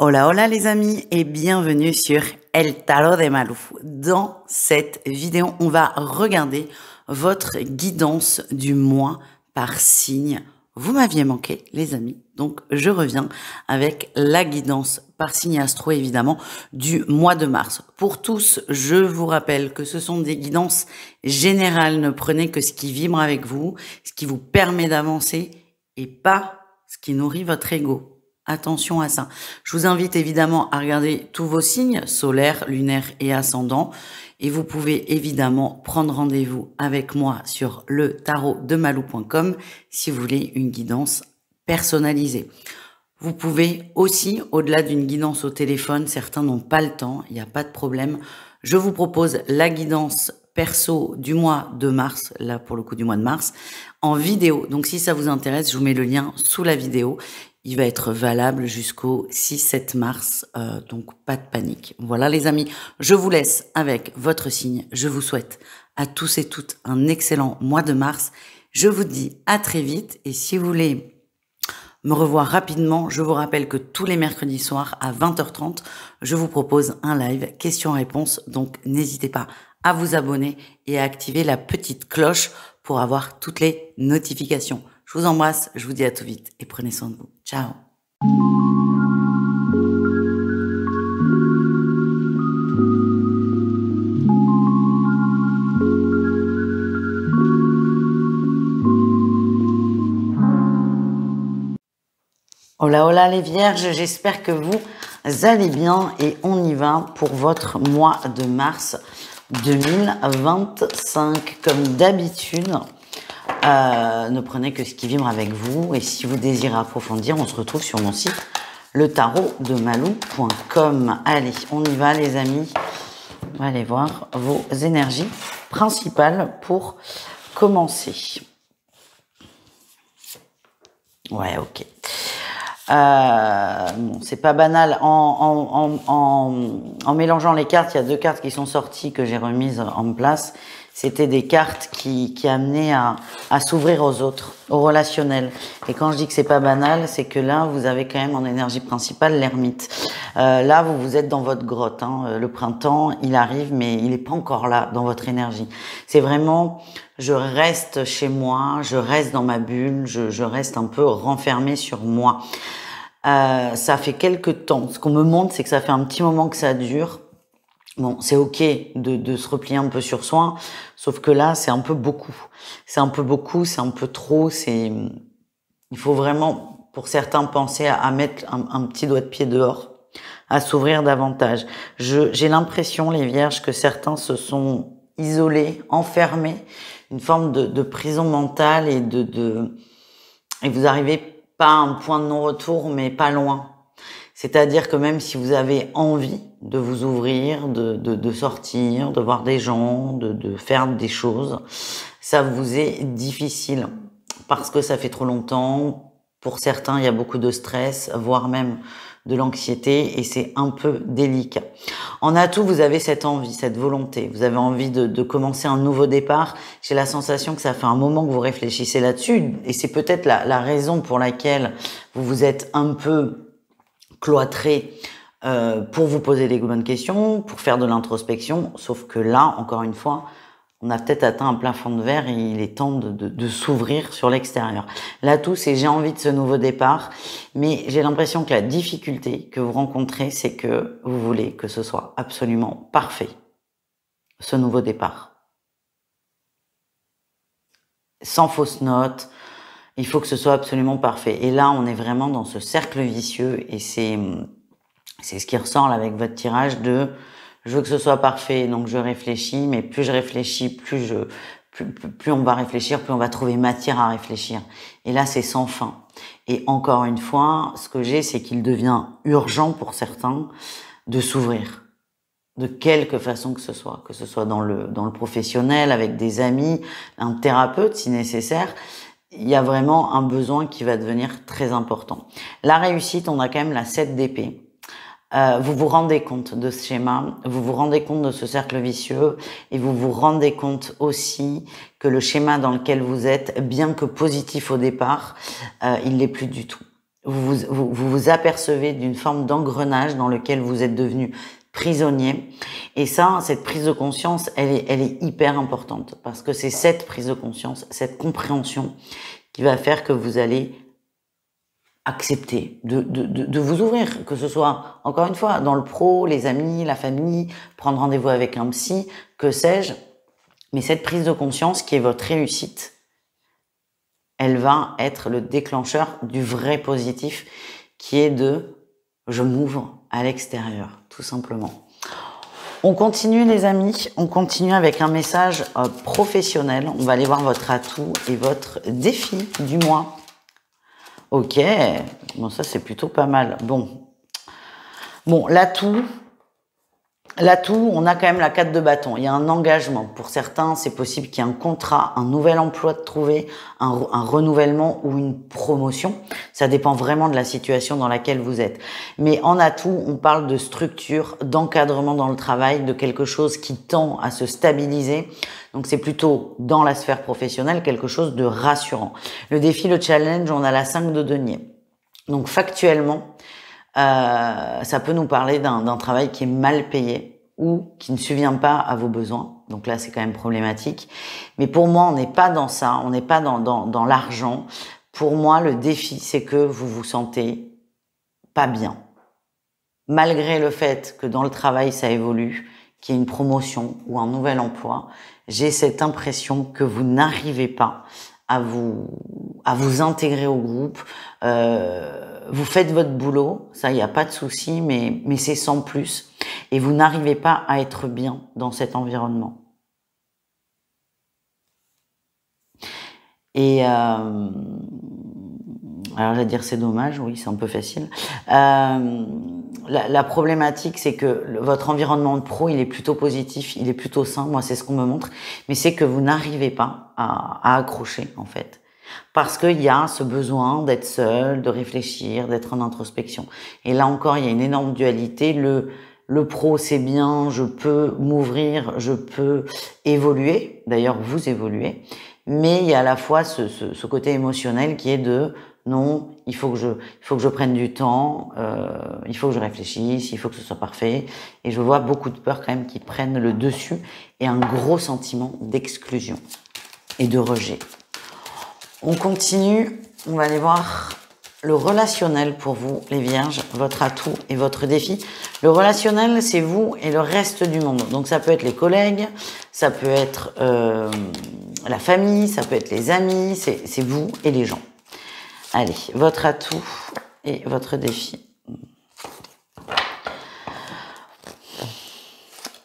Hola, hola les amis et bienvenue sur El Tarot de Malou. Dans cette vidéo, on va regarder votre guidance du mois par signe. Vous m'aviez manqué les amis, donc je reviens avec la guidance par signe astro évidemment du mois de mars. Pour tous, je vous rappelle que ce sont des guidances générales, ne prenez que ce qui vibre avec vous, ce qui vous permet d'avancer et pas ce qui nourrit votre ego. Attention à ça. Je vous invite évidemment à regarder tous vos signes, solaires, lunaires et ascendants. Et vous pouvez évidemment prendre rendez-vous avec moi sur le tarotdemalou.com si vous voulez une guidance personnalisée. Vous pouvez aussi, au-delà d'une guidance au téléphone, certains n'ont pas le temps, il n'y a pas de problème. Je vous propose la guidance perso du mois de mars, là pour le coup du mois de mars, en vidéo. Donc si ça vous intéresse, je vous mets le lien sous la vidéo. Il va être valable jusqu'au 6-7 mars, donc pas de panique. Voilà les amis, je vous laisse avec votre signe. Je vous souhaite à tous et toutes un excellent mois de mars. Je vous dis à très vite et si vous voulez me revoir rapidement, je vous rappelle que tous les mercredis soirs à 20h30, je vous propose un live questions-réponses. Donc n'hésitez pas à vous abonner et à activer la petite cloche pour avoir toutes les notifications. Je vous embrasse, je vous dis à tout vite et prenez soin de vous. Ciao. Hola, hola les vierges, j'espère que vous allez bien et on y va pour votre mois de mars 2025. Comme d'habitude, ne prenez que ce qui vibre avec vous et si vous désirez approfondir, on se retrouve sur mon site letarotdemalou.com. Allez, on y va les amis, on va aller voir vos énergies principales pour commencer. Ouais, ok. Bon, c'est pas banal. En mélangeant les cartes, il y a deux cartes qui sont sorties que j'ai remises en place. C'était des cartes qui amenaient à s'ouvrir aux autres, au relationnel. Et quand je dis que c'est pas banal, c'est que là, vous avez quand même en énergie principale l'ermite. Là, vous êtes dans votre grotte. Hein. Le printemps, il arrive, mais il n'est pas encore là dans votre énergie. C'est vraiment, je reste chez moi, je reste dans ma bulle, je reste un peu renfermée sur moi. Ça fait quelques temps. Ce qu'on me montre, c'est que ça fait un petit moment que ça dure. Bon, c'est ok de se replier un peu sur soi, sauf que là, c'est un peu beaucoup. C'est un peu beaucoup, c'est un peu trop. Il faut vraiment, pour certains, penser à mettre un petit doigt de pied dehors, à s'ouvrir davantage. J'ai l'impression, les vierges, que certains se sont isolés, enfermés, une forme de prison mentale et et vous arrivez pas à un point de non-retour, mais pas loin. C'est-à-dire que même si vous avez envie de vous ouvrir, de sortir, de voir des gens, de faire des choses, ça vous est difficile parce que ça fait trop longtemps. Pour certains, il y a beaucoup de stress, voire même de l'anxiété et c'est un peu délicat. En atout, vous avez cette envie, cette volonté. Vous avez envie de commencer un nouveau départ. J'ai la sensation que ça fait un moment que vous réfléchissez là-dessus et c'est peut-être la raison pour laquelle vous vous êtes un peu cloîtré pour vous poser les bonnes questions, pour faire de l'introspection, sauf que là, encore une fois, on a peut-être atteint un plafond de verre et il est temps de s'ouvrir sur l'extérieur. Là, tout, c'est j'ai envie de ce nouveau départ, mais j'ai l'impression que la difficulté que vous rencontrez, c'est que vous voulez que ce soit absolument parfait, ce nouveau départ. Sans fausse note, il faut que ce soit absolument parfait. Et là, on est vraiment dans ce cercle vicieux et c'est ce qui ressort là avec votre tirage de je veux que ce soit parfait, donc je réfléchis, mais plus je réfléchis, plus on va réfléchir, plus on va trouver matière à réfléchir. Et là, c'est sans fin. Et encore une fois, ce que j'ai, c'est qu'il devient urgent pour certains de s'ouvrir. De quelque façon que ce soit dans le professionnel, avec des amis, un thérapeute si nécessaire. Il y a vraiment un besoin qui va devenir très important. La réussite, on a quand même la 7 d'épée. Vous vous rendez compte de ce schéma, vous vous rendez compte de ce cercle vicieux et vous vous rendez compte aussi que le schéma dans lequel vous êtes, bien que positif au départ, il l'est plus du tout. vous apercevez d'une forme d'engrenage dans lequel vous êtes devenu prisonnier. Et ça, cette prise de conscience, elle est hyper importante parce que c'est cette prise de conscience, cette compréhension qui va faire que vous allez accepter de vous ouvrir, que ce soit, encore une fois, dans le pro, les amis, la famille, prendre rendez-vous avec un psy, que sais-je. Mais cette prise de conscience qui est votre réussite, elle va être le déclencheur du vrai positif qui est de « je m'ouvre à l'extérieur », tout simplement. On continue les amis, on continue avec un message professionnel. On va aller voir votre atout et votre défi du mois. Ok, bon ça c'est plutôt pas mal. Bon, l'atout, on a quand même la 4 de bâton. Il y a un engagement. Pour certains, c'est possible qu'il y ait un contrat, un nouvel emploi de trouver, un renouvellement ou une promotion. Ça dépend vraiment de la situation dans laquelle vous êtes. Mais en atout, on parle de structure, d'encadrement dans le travail, de quelque chose qui tend à se stabiliser. Donc c'est plutôt dans la sphère professionnelle quelque chose de rassurant. Le défi, le challenge, on a la 5 de denier. Donc factuellement, ça peut nous parler d'un travail qui est mal payé ou qui ne subvient pas à vos besoins. Donc là, c'est quand même problématique. Mais pour moi, on n'est pas dans ça, on n'est pas dans l'argent. Pour moi, le défi, c'est que vous vous sentez pas bien. Malgré le fait que dans le travail, ça évolue, qu'il y ait une promotion ou un nouvel emploi, j'ai cette impression que vous n'arrivez pas à vous intégrer au groupe. Vous faites votre boulot, ça, il n'y a pas de souci, mais c'est sans plus. Et vous n'arrivez pas à être bien dans cet environnement. Et alors, j'allais dire c'est dommage, oui, c'est un peu facile. La problématique, c'est que votre environnement de pro, il est plutôt positif, il est plutôt sain, moi c'est ce qu'on me montre, mais c'est que vous n'arrivez pas à accrocher en fait. Parce qu'il y a ce besoin d'être seul, de réfléchir, d'être en introspection. Et là encore, il y a une énorme dualité. Le pro, c'est bien, je peux m'ouvrir, je peux évoluer. D'ailleurs, vous évoluez. Mais il y a à la fois ce côté émotionnel qui est de non, il faut que je prenne du temps, il faut que je réfléchisse, il faut que ce soit parfait. Et je vois beaucoup de peurs quand même qui prennent le dessus et un gros sentiment d'exclusion et de rejet. On continue, on va aller voir le relationnel pour vous, les vierges, votre atout et votre défi. Le relationnel, c'est vous et le reste du monde. Donc ça peut être les collègues, ça peut être la famille, ça peut être les amis, c'est vous et les gens. Allez, votre atout et votre défi.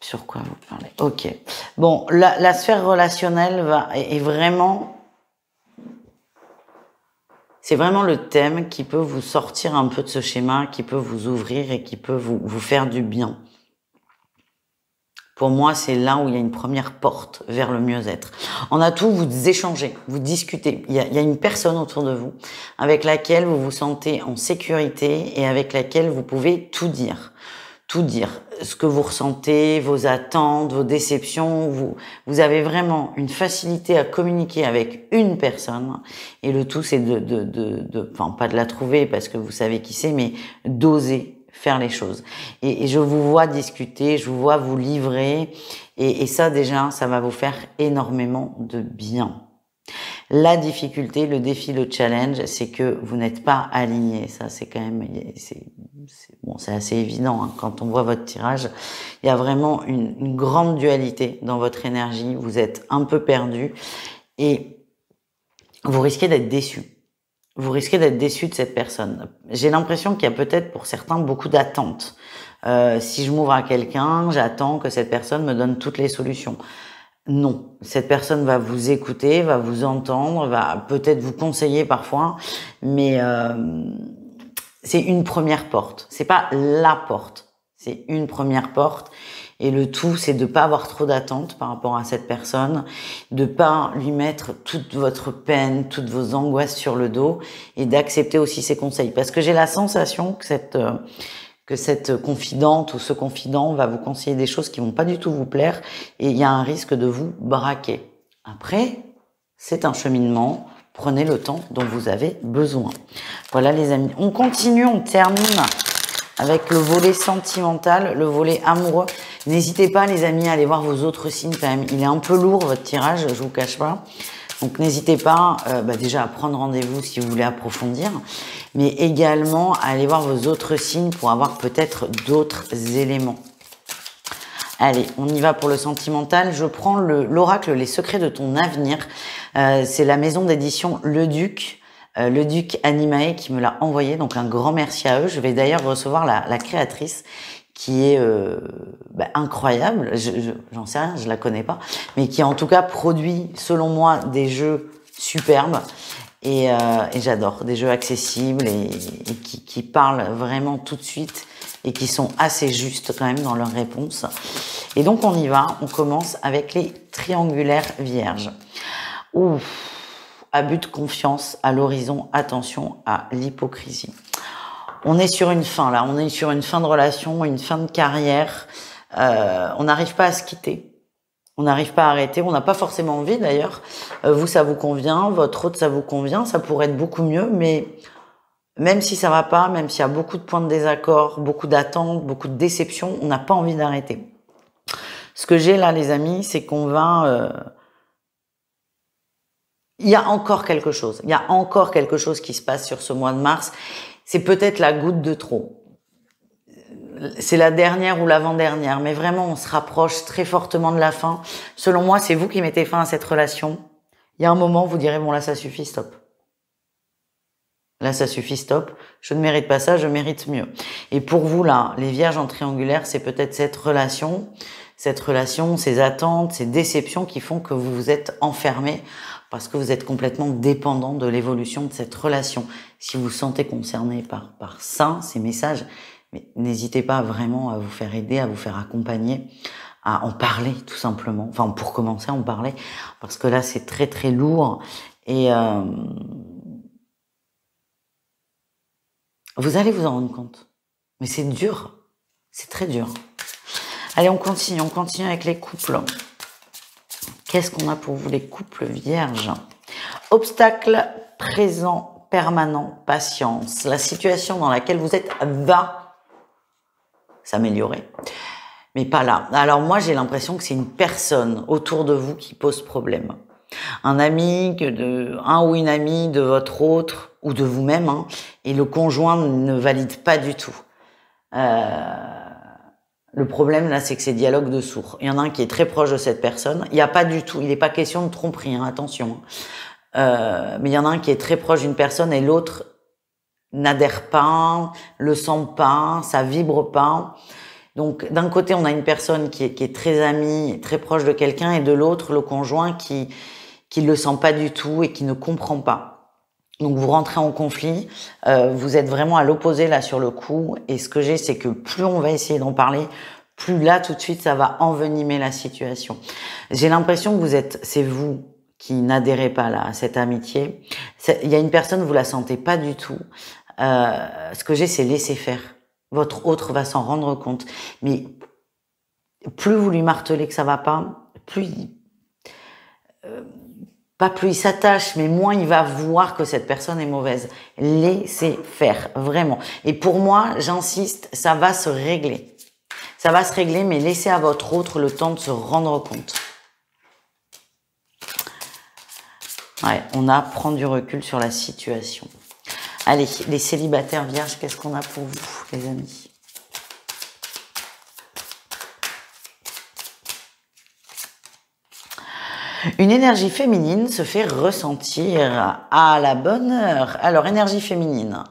Sur quoi vous parlez? Ok. Bon, la sphère relationnelle est vraiment... C'est vraiment le thème qui peut vous sortir un peu de ce schéma, qui peut vous ouvrir et qui peut vous faire du bien. Pour moi, c'est là où il y a une première porte vers le mieux-être. En atout, vous échangez, vous discutez. Il y a une personne autour de vous avec laquelle vous vous sentez en sécurité et avec laquelle vous pouvez tout dire. Tout dire, ce que vous ressentez, vos attentes, vos déceptions. Vous avez vraiment une facilité à communiquer avec une personne. Et le tout, c'est enfin, pas de la trouver parce que vous savez qui c'est, mais d'oser faire les choses. Et je vous vois discuter, je vous vois vous livrer. Et ça, déjà, ça va vous faire énormément de bien. La difficulté, le défi, le challenge, c'est que vous n'êtes pas aligné. Ça, c'est quand même, c'est assez évident. Hein. Quand on voit votre tirage, il y a vraiment une grande dualité dans votre énergie. Vous êtes un peu perdu et vous risquez d'être déçu. Vous risquez d'être déçu de cette personne. J'ai l'impression qu'il y a peut-être pour certains beaucoup d'attentes. Si je m'ouvre à quelqu'un, j'attends que cette personne me donne toutes les solutions. Non, cette personne va vous écouter, va vous entendre, va peut-être vous conseiller parfois, mais c'est une première porte. C'est pas la porte, c'est une première porte. Et le tout, c'est de pas avoir trop d'attentes par rapport à cette personne, de pas lui mettre toute votre peine, toutes vos angoisses sur le dos, et d'accepter aussi ses conseils. Parce que j'ai la sensation que cette confidente ou ce confident va vous conseiller des choses qui vont pas du tout vous plaire et il y a un risque de vous braquer. Après, c'est un cheminement Prenez le temps dont vous avez besoin. Voilà les amis. On continue, on termine avec le volet sentimental, le volet amoureux. N'hésitez pas les amis à aller voir vos autres signes quand même. Il est un peu lourd votre tirage, je vous cache pas. Donc n'hésitez pas déjà à prendre rendez-vous si vous voulez approfondir, mais également à aller voir vos autres signes pour avoir peut-être d'autres éléments. Allez, on y va pour le sentimental. Je prends l'oracle Les secrets de ton avenir. C'est la maison d'édition Le Duc Animae qui me l'a envoyé. Donc un grand merci à eux. Je vais d'ailleurs recevoir la créatrice qui est incroyable. J'en sais rien, je la connais pas, mais qui en tout cas produit, selon moi, des jeux superbes. Et j'adore, des jeux accessibles et qui parlent vraiment tout de suite et qui sont assez justes quand même dans leurs réponses. Et donc on y va, on commence avec les triangulaires vierges. Ouf, abus de confiance à l'horizon, attention à l'hypocrisie. On est sur une fin là, on est sur une fin de relation, une fin de carrière. On n'arrive pas à se quitter. On n'arrive pas à arrêter, on n'a pas forcément envie d'ailleurs. Vous, ça vous convient, votre autre, ça vous convient, ça pourrait être beaucoup mieux, mais même si ça va pas, même s'il y a beaucoup de points de désaccord, beaucoup d'attentes, beaucoup de déceptions, on n'a pas envie d'arrêter. Ce que j'ai là, les amis, c'est qu'on va... Il y a encore quelque chose. Il y a encore quelque chose qui se passe sur ce mois de mars. C'est peut-être la goutte de trop. C'est la dernière ou l'avant-dernière, mais vraiment, on se rapproche très fortement de la fin. Selon moi, c'est vous qui mettez fin à cette relation. Il y a un moment, vous direz, bon là, ça suffit, stop. Là, ça suffit, stop. Je ne mérite pas ça, je mérite mieux. Et pour vous, là, les vierges en triangulaire, c'est peut-être cette relation, ces attentes, ces déceptions qui font que vous vous êtes enfermé parce que vous êtes complètement dépendant de l'évolution de cette relation. Si vous vous sentez concerné par ça, ces messages, mais n'hésitez pas vraiment à vous faire aider, à vous faire accompagner, à en parler tout simplement. Enfin, pour commencer à en parler, parce que là, c'est très très lourd et vous allez vous en rendre compte. Mais c'est dur, c'est très dur. Allez, on continue avec les couples. Qu'est-ce qu'on a pour vous les couples vierges? Obstacle présent, permanent, patience. La situation dans laquelle vous êtes va s'améliorer, mais pas là. Alors moi, j'ai l'impression que c'est une personne autour de vous qui pose problème. Un ami, un ou une amie de votre autre ou de vous-même, hein, et le conjoint ne valide pas du tout. Le problème là, c'est que c'est dialogue de sourds. Il y en a un qui est très proche de cette personne. Il n'y a pas du tout, il n'est pas question de tromperie, hein, attention. Mais il y en a un qui est très proche d'une personne et l'autre n'adhère pas, le sent pas, ça vibre pas. Donc d'un côté, on a une personne qui est très amie, très proche de quelqu'un, et de l'autre, le conjoint qui le sent pas du tout et qui ne comprend pas. Donc vous rentrez en conflit, vous êtes vraiment à l'opposé là sur le coup, et ce que j'ai, c'est que plus on va essayer d'en parler, plus là tout de suite ça va envenimer la situation. J'ai l'impression que c'est vous qui n'adhérez pas là à cette amitié. Il y a une personne, vous la sentez pas du tout. Ce que j'ai, c'est laisser faire. Votre autre va s'en rendre compte, mais plus vous lui martelez que ça va pas, plus il s'attache, mais moins il va voir que cette personne est mauvaise. Laissez faire, vraiment. Et pour moi, j'insiste, ça va se régler. Ça va se régler, mais laissez à votre autre le temps de se rendre compte. Ouais, on a à prendre du recul sur la situation. Allez, les célibataires vierges, qu'est-ce qu'on a pour vous, les amis? Une énergie féminine se fait ressentir à la bonne heure. Alors, énergie féminine,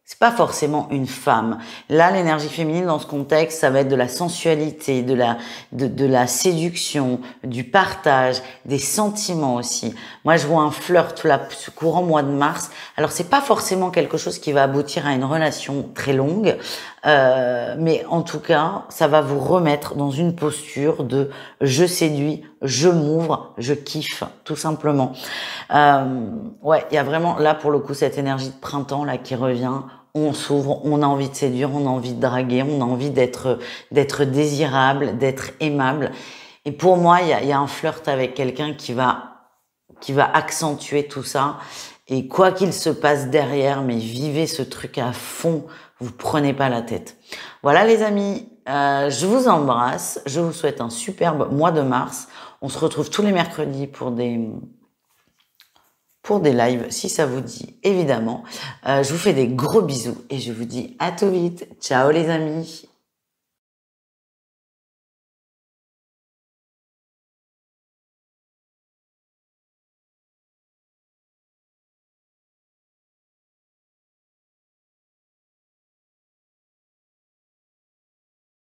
c'est pas forcément une femme. Là, l'énergie féminine, dans ce contexte, ça va être de la sensualité, de la séduction, du partage, des sentiments aussi. Moi, je vois un flirt là, ce courant mois de mars. Alors, c'est pas forcément quelque chose qui va aboutir à une relation très longue, mais en tout cas, ça va vous remettre dans une posture de je séduis, je m'ouvre, je kiffe, tout simplement. Ouais, il y a vraiment là pour le coup cette énergie de printemps là qui revient. On s'ouvre, on a envie de séduire, on a envie de draguer, on a envie d'être désirable, d'être aimable. Et pour moi, il y a un flirt avec quelqu'un qui va qui va accentuer tout ça. Et quoi qu'il se passe derrière, mais vivez ce truc à fond, vous prenez pas la tête. Voilà les amis, je vous embrasse, je vous souhaite un superbe mois de mars. On se retrouve tous les mercredis pour des lives, si ça vous dit, évidemment. Je vous fais des gros bisous et je vous dis à tout vite. Ciao les amis.